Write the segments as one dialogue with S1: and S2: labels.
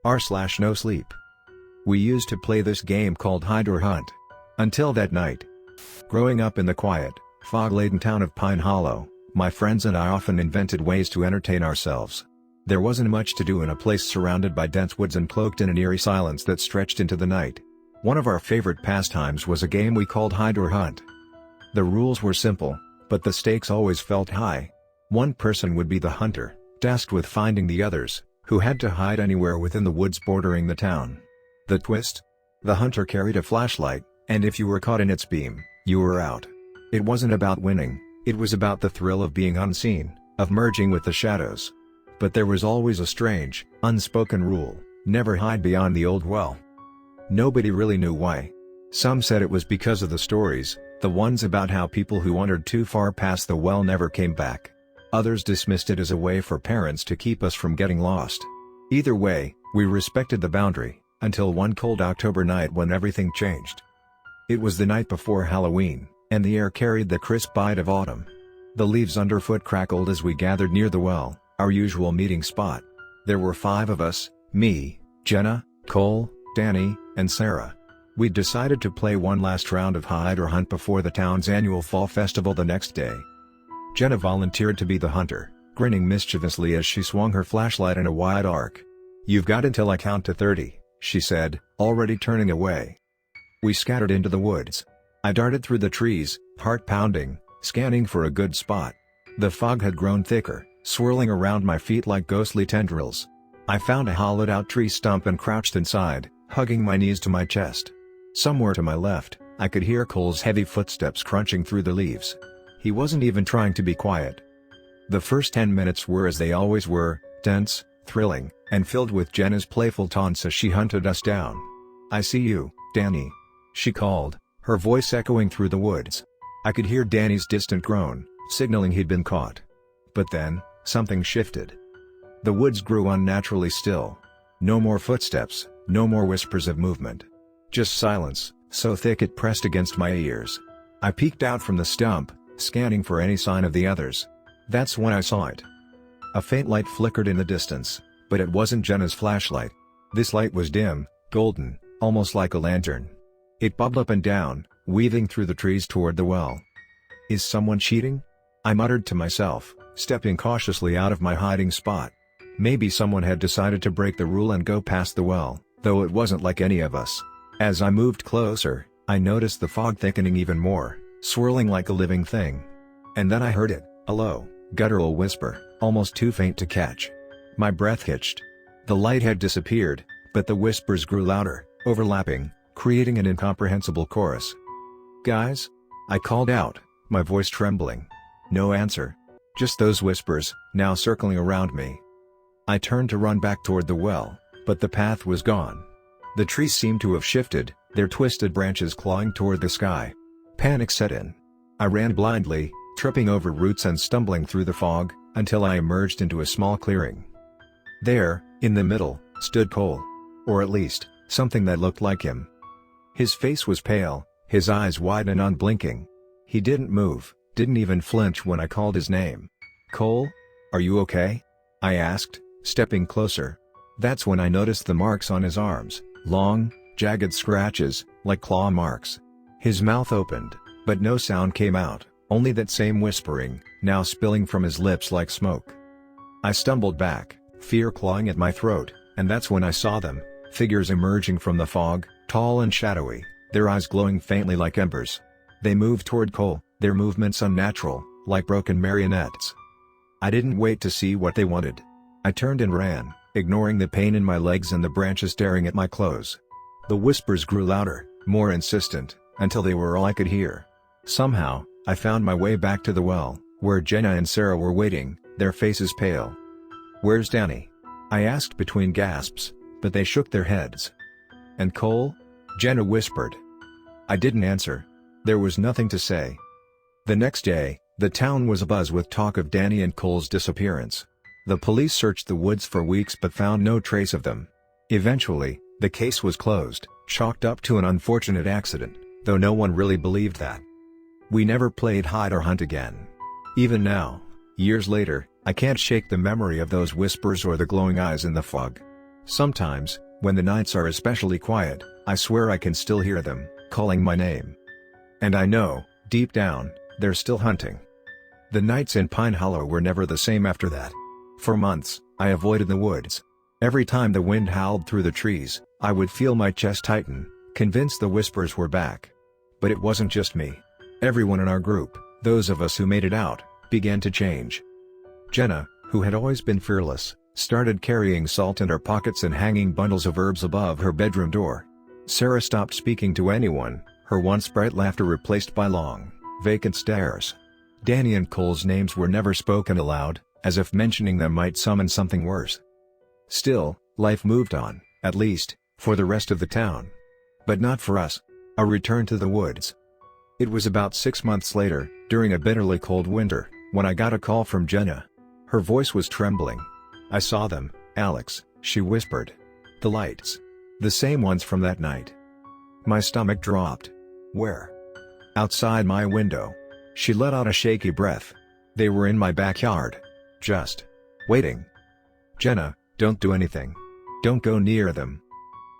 S1: r/NoSleep. We used to play this game called Hide or Hunt. Until that night. Growing up in the quiet, fog-laden town of Pine Hollow, my friends and I often invented ways to entertain ourselves. There wasn't much to do in a place surrounded by dense woods and cloaked in an eerie silence that stretched into the night. One of our favorite pastimes was a game we called Hide or Hunt. The rules were simple, but the stakes always felt high. One person would be the hunter, tasked with finding the others, who had to hide anywhere within the woods bordering the town. The twist? The hunter carried a flashlight, and if you were caught in its beam, you were out. It wasn't about winning, it was about the thrill of being unseen, of merging with the shadows. But there was always a strange, unspoken rule: never hide beyond the old well. Nobody really knew why. Some said it was because of the stories, the ones about how people who wandered too far past the well never came back. Others dismissed it as a way for parents to keep us from getting lost. Either way, we respected the boundary, until one cold October night when everything changed. It was the night before Halloween, and the air carried the crisp bite of autumn. The leaves underfoot crackled as we gathered near the well, our usual meeting spot. There were 5 of us: me, Jenna, Cole, Danny, and Sarah. We'd decided to play one last round of hide or hunt before the town's annual fall festival the next day. Jenna volunteered to be the hunter, grinning mischievously as she swung her flashlight in a wide arc. "You've got until I count to 30, she said, already turning away. We scattered into the woods. I darted through the trees, heart pounding, scanning for a good spot. The fog had grown thicker, swirling around my feet like ghostly tendrils. I found a hollowed-out tree stump and crouched inside, hugging my knees to my chest. Somewhere to my left, I could hear Cole's heavy footsteps crunching through the leaves. He wasn't even trying to be quiet. The first 10 minutes were as they always were, tense, thrilling, and filled with Jenna's playful taunts as she hunted us down. "I see you, Danny," she called, her voice echoing through the woods. I could hear Danny's distant groan, signaling he'd been caught. But then, something shifted. The woods grew unnaturally still. No more footsteps, no more whispers of movement. Just silence, so thick it pressed against my ears. I peeked out from the stump, scanning for any sign of the others. That's when I saw it. A faint light flickered in the distance, but it wasn't Jenna's flashlight. This light was dim, golden, almost like a lantern. It bobbed up and down, weaving through the trees toward the well. "Is someone cheating?" I muttered to myself, stepping cautiously out of my hiding spot. Maybe someone had decided to break the rule and go past the well, though it wasn't like any of us. As I moved closer, I noticed the fog thickening even more, swirling like a living thing. And then I heard it, a low, guttural whisper, almost too faint to catch. My breath hitched. The light had disappeared, but the whispers grew louder, overlapping, creating an incomprehensible chorus. "Guys?" I called out, my voice trembling. No answer. Just those whispers, now circling around me. I turned to run back toward the well, but the path was gone. The trees seemed to have shifted, their twisted branches clawing toward the sky. Panic set in. I ran blindly, tripping over roots and stumbling through the fog, until I emerged into a small clearing. There, in the middle, stood Cole. Or at least, something that looked like him. His face was pale, his eyes wide and unblinking. He didn't move, didn't even flinch when I called his name. "Cole? Are you okay?" I asked, stepping closer. That's when I noticed the marks on his arms, long, jagged scratches, like claw marks. His mouth opened, but no sound came out, only that same whispering, now spilling from his lips like smoke. I stumbled back, fear clawing at my throat, and that's when I saw them, figures emerging from the fog, tall and shadowy, their eyes glowing faintly like embers. They moved toward Cole, their movements unnatural, like broken marionettes. I didn't wait to see what they wanted. I turned and ran, ignoring the pain in my legs and the branches tearing at my clothes. The whispers grew louder, more insistent, until they were all I could hear. Somehow, I found my way back to the well, where Jenna and Sarah were waiting, their faces pale. "Where's Danny?" I asked between gasps, but they shook their heads. "And Cole?" Jenna whispered. I didn't answer. There was nothing to say. The next day, the town was abuzz with talk of Danny and Cole's disappearance. The police searched the woods for weeks but found no trace of them. Eventually, the case was closed, chalked up to an unfortunate accident, though no one really believed that. We never played hide or hunt again. Even now, years later, I can't shake the memory of those whispers or the glowing eyes in the fog. Sometimes, when the nights are especially quiet, I swear I can still hear them, calling my name. And I know, deep down, they're still hunting. The nights in Pine Hollow were never the same after that. For months, I avoided the woods. Every time the wind howled through the trees, I would feel my chest tighten, convinced the whispers were back. But it wasn't just me. Everyone in our group, those of us who made it out, began to change. Jenna, who had always been fearless, started carrying salt in her pockets and hanging bundles of herbs above her bedroom door. Sarah stopped speaking to anyone, her once bright laughter replaced by long, vacant stares. Danny and Cole's names were never spoken aloud, as if mentioning them might summon something worse. Still, life moved on, at least, for the rest of the town. But not for us. A return to the woods. It was about 6 months later, during a bitterly cold winter, when I got a call from Jenna. Her voice was trembling. "I saw them, Alex," she whispered. "The lights. The same ones from that night." My stomach dropped. "Where?" "Outside my window." She let out a shaky breath. "They were in my backyard. Just waiting." "Jenna, don't do anything. Don't go near them."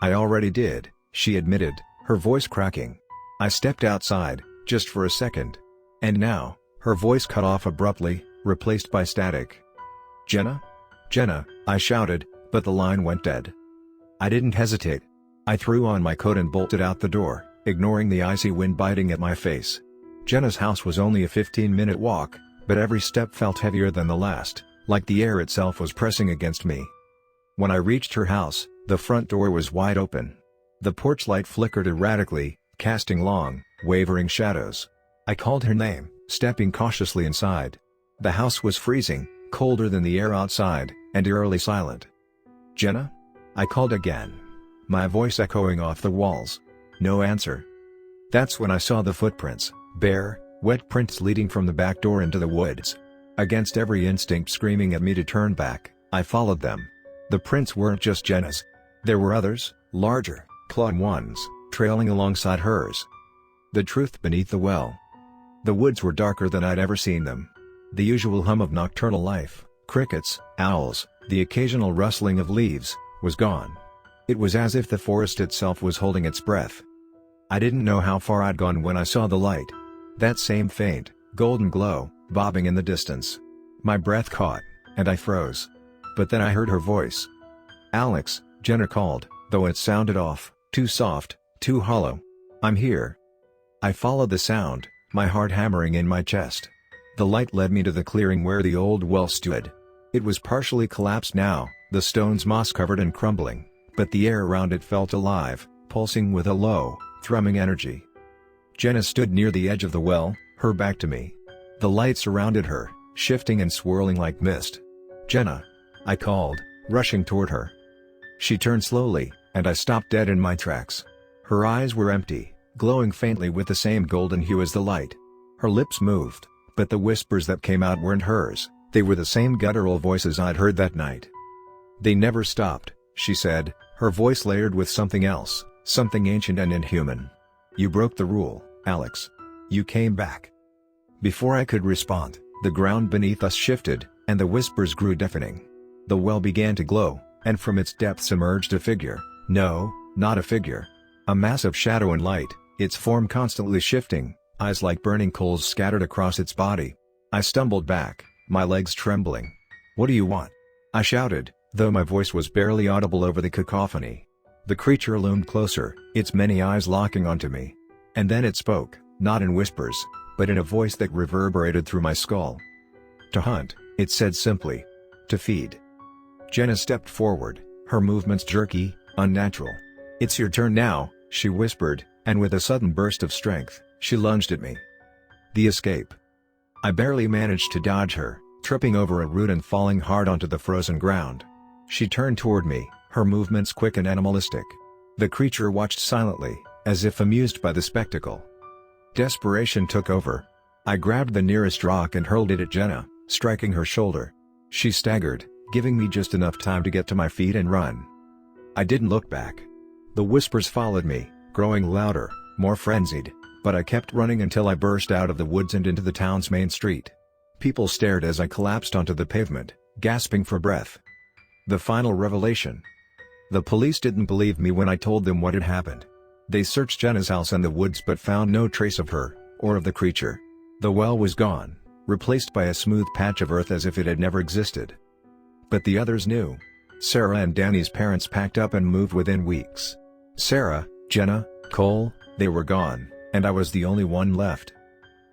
S1: "I already did," she admitted, her voice cracking. "I stepped outside, just for a second. And now," her voice cut off abruptly, replaced by static. "Jenna? Jenna," I shouted, but the line went dead. I didn't hesitate. I threw on my coat and bolted out the door, ignoring the icy wind biting at my face. Jenna's house was only a 15-minute walk, but every step felt heavier than the last, like the air itself was pressing against me. When I reached her house, the front door was wide open. The porch light flickered erratically, casting long, wavering shadows. I called her name, stepping cautiously inside. The house was freezing, colder than the air outside, and eerily silent. "Jenna?" I called again. My voice echoing off the walls. No answer. That's when I saw the footprints, bare, wet prints leading from the back door into the woods. Against every instinct screaming at me to turn back, I followed them. The prints weren't just Jenna's. There were others, larger, clawed ones, trailing alongside hers. The truth beneath the well. The woods were darker than I'd ever seen them. The usual hum of nocturnal life, crickets, owls, the occasional rustling of leaves, was gone. It was as if the forest itself was holding its breath. I didn't know how far I'd gone when I saw the light. That same faint, golden glow, bobbing in the distance. My breath caught, and I froze. But then I heard her voice. "Alex," Jenna called, though it sounded off, too soft, too hollow. "I'm here." I followed the sound, my heart hammering in my chest. The light led me to the clearing where the old well stood. It was partially collapsed now, the stones moss-covered and crumbling, but the air around it felt alive, pulsing with a low, thrumming energy. Jenna stood near the edge of the well, her back to me. The light surrounded her, shifting and swirling like mist. "Jenna!" I called, rushing toward her. She turned slowly, and I stopped dead in my tracks. Her eyes were empty, glowing faintly with the same golden hue as the light. Her lips moved, but the whispers that came out weren't hers, they were the same guttural voices I'd heard that night. "They never stopped," she said, her voice layered with something else, something ancient and inhuman. "You broke the rule, Alex. You came back." Before I could respond, the ground beneath us shifted, and the whispers grew deafening. The well began to glow, and from its depths emerged a figure. No, not a figure. A mass of shadow and light, its form constantly shifting, eyes like burning coals scattered across its body. I stumbled back, my legs trembling. "What do you want?" I shouted, though my voice was barely audible over the cacophony. The creature loomed closer, its many eyes locking onto me. And then it spoke, not in whispers, but in a voice that reverberated through my skull. "To hunt," it said simply. "To feed." Jenna stepped forward, her movements jerky, unnatural. "It's your turn now," she whispered, and with a sudden burst of strength, she lunged at me. The escape. I barely managed to dodge her, tripping over a root and falling hard onto the frozen ground. She turned toward me, her movements quick and animalistic. The creature watched silently, as if amused by the spectacle. Desperation took over. I grabbed the nearest rock and hurled it at Jenna, striking her shoulder. She staggered, giving me just enough time to get to my feet and run. I didn't look back. The whispers followed me, growing louder, more frenzied, but I kept running until I burst out of the woods and into the town's main street. People stared as I collapsed onto the pavement, gasping for breath. The final revelation. The police didn't believe me when I told them what had happened. They searched Jenna's house and the woods but found no trace of her, or of the creature. The well was gone, replaced by a smooth patch of earth as if it had never existed. But the others knew. Sarah and Danny's parents packed up and moved within weeks. Sarah, Jenna, Cole, they were gone, and I was the only one left.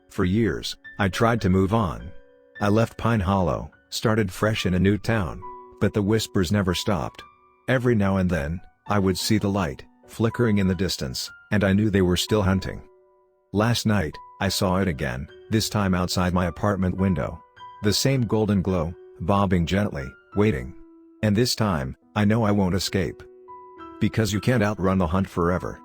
S1: For years, I tried to move on. I left Pine Hollow, started fresh in a new town, but the whispers never stopped. Every now and then, I would see the light, flickering in the distance, and I knew they were still hunting. Last night, I saw it again, this time outside my apartment window. The same golden glow, bobbing gently, waiting. And this time, I know I won't escape. Because you can't outrun the hunt forever.